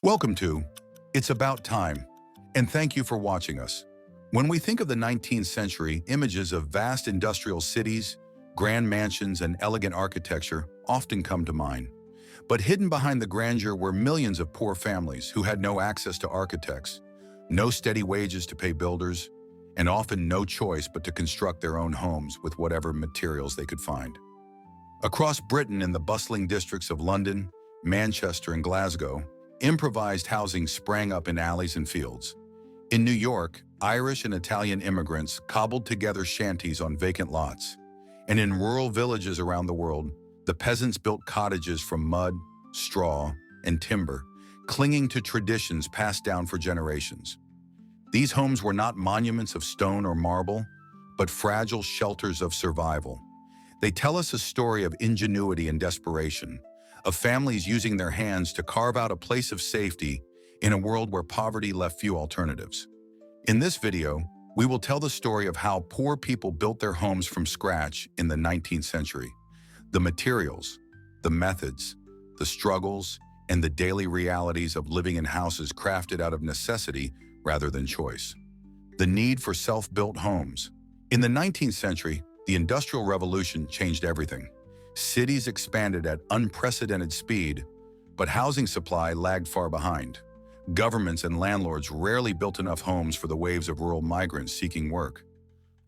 Welcome to It's About Time, and thank you for watching us. When we think of the 19th century, images of vast industrial cities, grand mansions, and elegant architecture often come to mind. But hidden behind the grandeur were millions of poor families who had no access to architects, no steady wages to pay builders, and often no choice but to construct their own homes with whatever materials they could find. Across Britain, in the bustling districts of London, Manchester, and Glasgow, improvised housing sprang up in alleys and fields. In New York, Irish and Italian immigrants cobbled together shanties on vacant lots. And in rural villages around the world, the peasants built cottages from mud, straw, and timber, clinging to traditions passed down for generations. These homes were not monuments of stone or marble, but fragile shelters of survival. They tell us a story of ingenuity and desperation, of families using their hands to carve out a place of safety in a world where poverty left few alternatives. In this video, we will tell the story of how poor people built their homes from scratch in the 19th century. The materials, the methods, the struggles, and the daily realities of living in houses crafted out of necessity rather than choice. The need for self-built homes. In the 19th century, the Industrial Revolution changed everything. Cities expanded at unprecedented speed, but housing supply lagged far behind. Governments and landlords rarely built enough homes for the waves of rural migrants seeking work.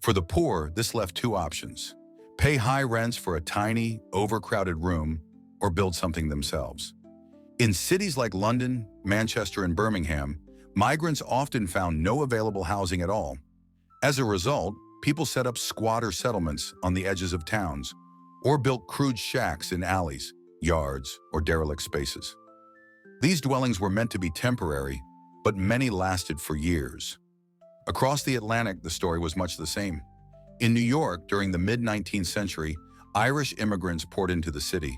For the poor, this left two options: pay high rents for a tiny, overcrowded room, or build something themselves. In cities like London, Manchester, and Birmingham, migrants often found no available housing at all. As a result, people set up squatter settlements on the edges of towns, or built crude shacks in alleys, yards, or derelict spaces. These dwellings were meant to be temporary, but many lasted for years. Across the Atlantic, the story was much the same. In New York, during the mid-19th century, Irish immigrants poured into the city.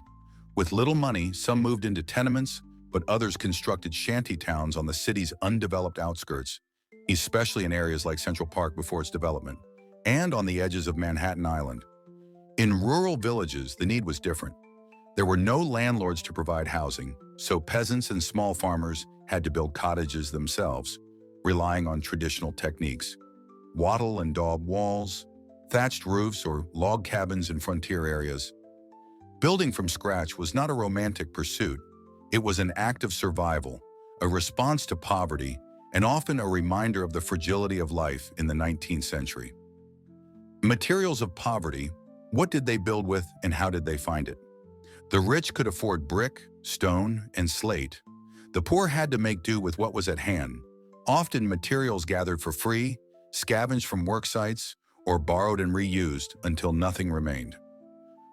With little money, some moved into tenements, but others constructed shanty towns on the city's undeveloped outskirts, especially in areas like Central Park before its development, and on the edges of Manhattan Island. In rural villages, the need was different. There were no landlords to provide housing, so peasants and small farmers had to build cottages themselves, relying on traditional techniques: wattle and daub walls, thatched roofs, or log cabins in frontier areas. Building from scratch was not a romantic pursuit. It was an act of survival, a response to poverty, and often a reminder of the fragility of life in the 19th century. Materials of poverty. What did they build with, and how did they find it? The rich could afford brick, stone, and slate. The poor had to make do with what was at hand, often materials gathered for free, scavenged from work sites, or borrowed and reused until nothing remained.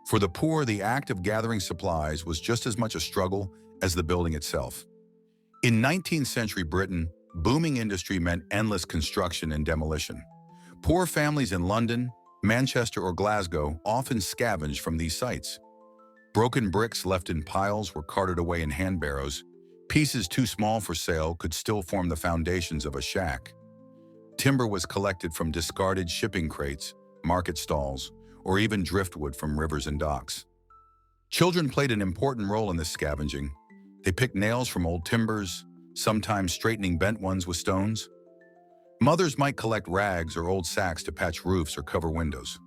For the poor, the act of gathering supplies was just as much a struggle as the building itself. In 19th century Britain, booming industry meant endless construction and demolition. Poor families in London, Manchester, or Glasgow often scavenged from these sites. Broken bricks left in piles were carted away in hand barrows. Pieces too small for sale could still form the foundations of a shack. Timber was collected from discarded shipping crates, market stalls, or even driftwood from rivers and docks. Children played an important role in this scavenging. They picked nails from old timbers, sometimes straightening bent ones with stones. Mothers might collect rags or old sacks to patch roofs or cover windows.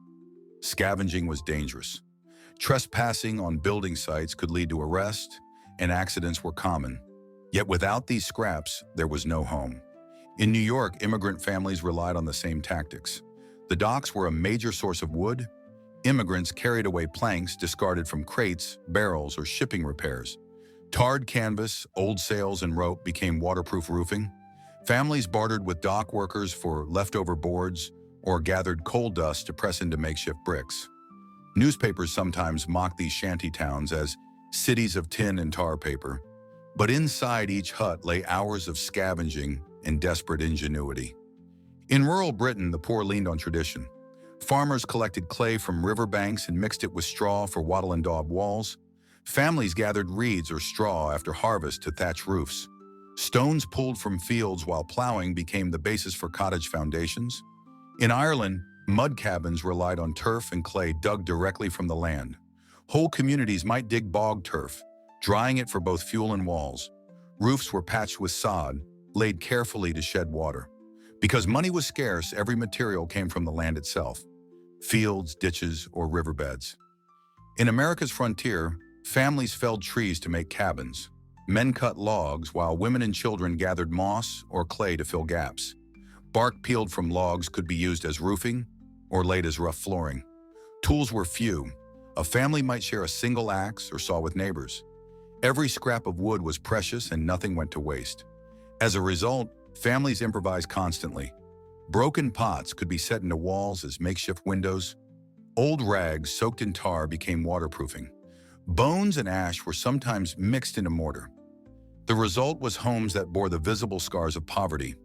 Scavenging was dangerous. Trespassing on building sites could lead to arrest, and accidents were common. Yet without these scraps, there was no home. In New York, immigrant families relied on the same tactics. The docks were a major source of wood. Immigrants carried away planks discarded from crates, barrels, or shipping repairs. Tarred canvas, old sails, and rope became waterproof roofing. Families bartered with dock workers for leftover boards or gathered coal dust to press into makeshift bricks. Newspapers sometimes mocked these shanty towns as cities of tin and tar paper, but inside each hut lay hours of scavenging and desperate ingenuity. In rural Britain, the poor leaned on tradition. Farmers collected clay from riverbanks and mixed it with straw for wattle and daub walls. Families gathered reeds or straw after harvest to thatch roofs. Stones pulled from fields while plowing became the basis for cottage foundations. In Ireland, mud cabins relied on turf and clay dug directly from the land. Whole communities might dig bog turf, drying it for both fuel and walls. Roofs were patched with sod, laid carefully to shed water. Because money was scarce, every material came from the land itself, fields, ditches, or riverbeds. In America's frontier, families felled trees to make cabins. Men cut logs while women and children gathered moss or clay to fill gaps. Bark peeled from logs could be used as roofing or laid as rough flooring. Tools were few. A family might share a single axe or saw with neighbors. Every scrap of wood was precious and nothing went to waste. As a result, families improvised constantly. Broken pots could be set into walls as makeshift windows. Old rags soaked in tar became waterproofing. Bones and ash were sometimes mixed into mortar. The result was homes that bore the visible scars of poverty.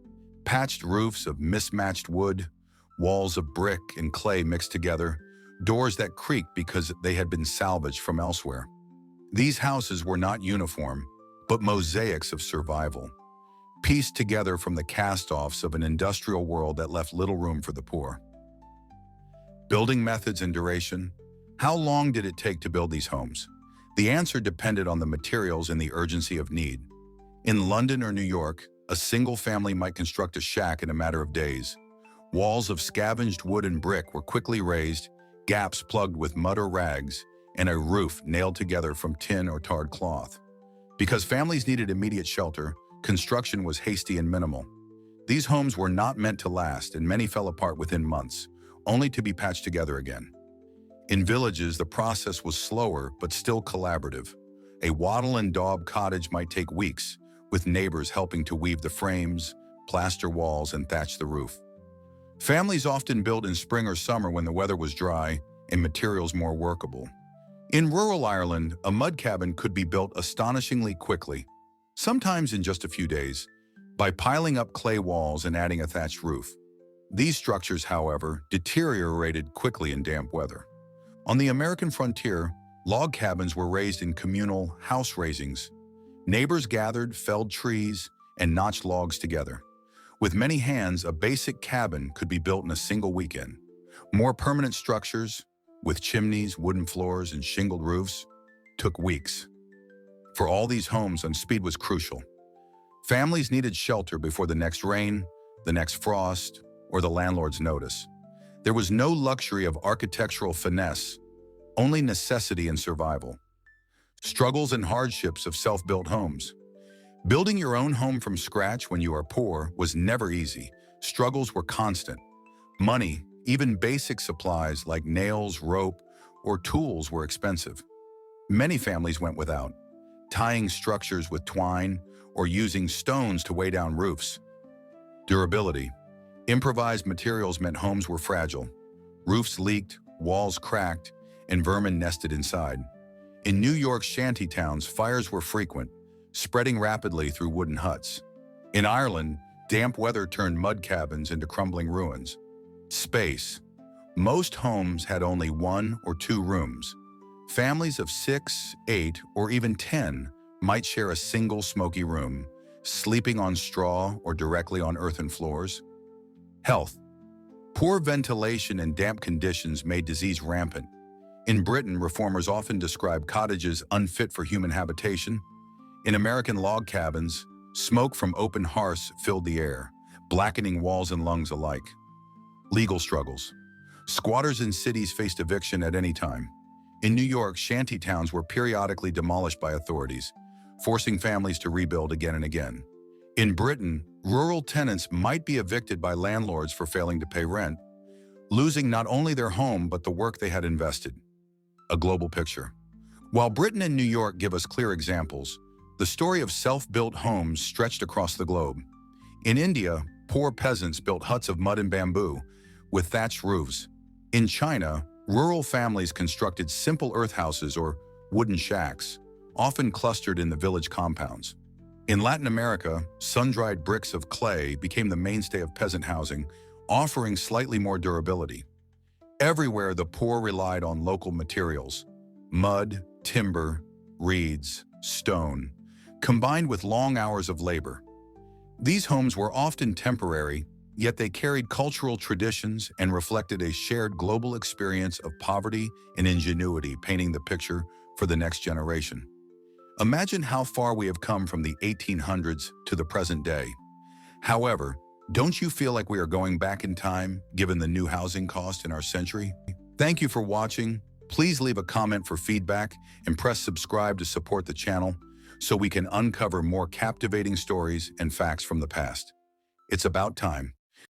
Patched roofs of mismatched wood, walls of brick and clay mixed together, doors that creaked because they had been salvaged from elsewhere. These houses were not uniform, but mosaics of survival, pieced together from the cast-offs of an industrial world that left little room for the poor. Building methods and duration. How long did it take to build these homes? The answer depended on the materials and the urgency of need. In London or New York, a single family might construct a shack in a matter of days. Walls of scavenged wood and brick were quickly raised, gaps plugged with mud or rags, and a roof nailed together from tin or tarred cloth. Because families needed immediate shelter, construction was hasty and minimal. These homes were not meant to last, and many fell apart within months, only to be patched together again. In villages, the process was slower but still collaborative. A wattle and daub cottage might take weeks, with neighbors helping to weave the frames, plaster walls, and thatch the roof. Families often built in spring or summer when the weather was dry and materials more workable. In rural Ireland, a mud cabin could be built astonishingly quickly, sometimes in just a few days, by piling up clay walls and adding a thatched roof. These structures, however, deteriorated quickly in damp weather. On the American frontier, log cabins were raised in communal house raisings. Neighbors gathered, felled trees, and notched logs together. With many hands, a basic cabin could be built in a single weekend. More permanent structures, with chimneys, wooden floors, and shingled roofs, took weeks. For all these homes, speed was crucial. Families needed shelter before the next rain, the next frost, or the landlord's notice. There was no luxury of architectural finesse, only necessity and survival. Struggles and hardships of self-built homes. Building your own home from scratch when you are poor was never easy. Struggles were constant. Money, even basic supplies like nails, rope, or tools were expensive. Many families went without, tying structures with twine or using stones to weigh down roofs. Durability. Improvised materials meant homes were fragile. Roofs leaked, walls cracked, and vermin nested inside. In New York's shanty towns, fires were frequent, spreading rapidly through wooden huts. In Ireland, damp weather turned mud cabins into crumbling ruins. Space. Most homes had only 1 or 2 rooms. Families of 6, 8, or even 10 might share a single smoky room, sleeping on straw or directly on earthen floors. Health. Poor ventilation and damp conditions made disease rampant. In Britain, reformers often described cottages unfit for human habitation. In American log cabins, smoke from open hearths filled the air, blackening walls and lungs alike. Legal struggles. Squatters in cities faced eviction at any time. In New York, shanty towns were periodically demolished by authorities, forcing families to rebuild again and again. In Britain, rural tenants might be evicted by landlords for failing to pay rent, losing not only their home but the work they had invested. A global picture. While Britain and New York give us clear examples, the story of self-built homes stretched across the globe. In India, poor peasants built huts of mud and bamboo with thatched roofs. In China, rural families constructed simple earth houses or wooden shacks, often clustered in the village compounds. In Latin America, sun-dried bricks of clay became the mainstay of peasant housing, offering slightly more durability. Everywhere, the poor relied on local materials: mud, timber, reeds, stone, combined with long hours of labor. These homes were often temporary, yet they carried cultural traditions and reflected a shared global experience of poverty and ingenuity, painting the picture for the next generation. Imagine how far we have come from the 1800s to the present day. However, don't you feel like we are going back in time, given the new housing cost in our century? Thank you for watching. Please leave a comment for feedback and press subscribe to support the channel so we can uncover more captivating stories and facts from the past. It's about time.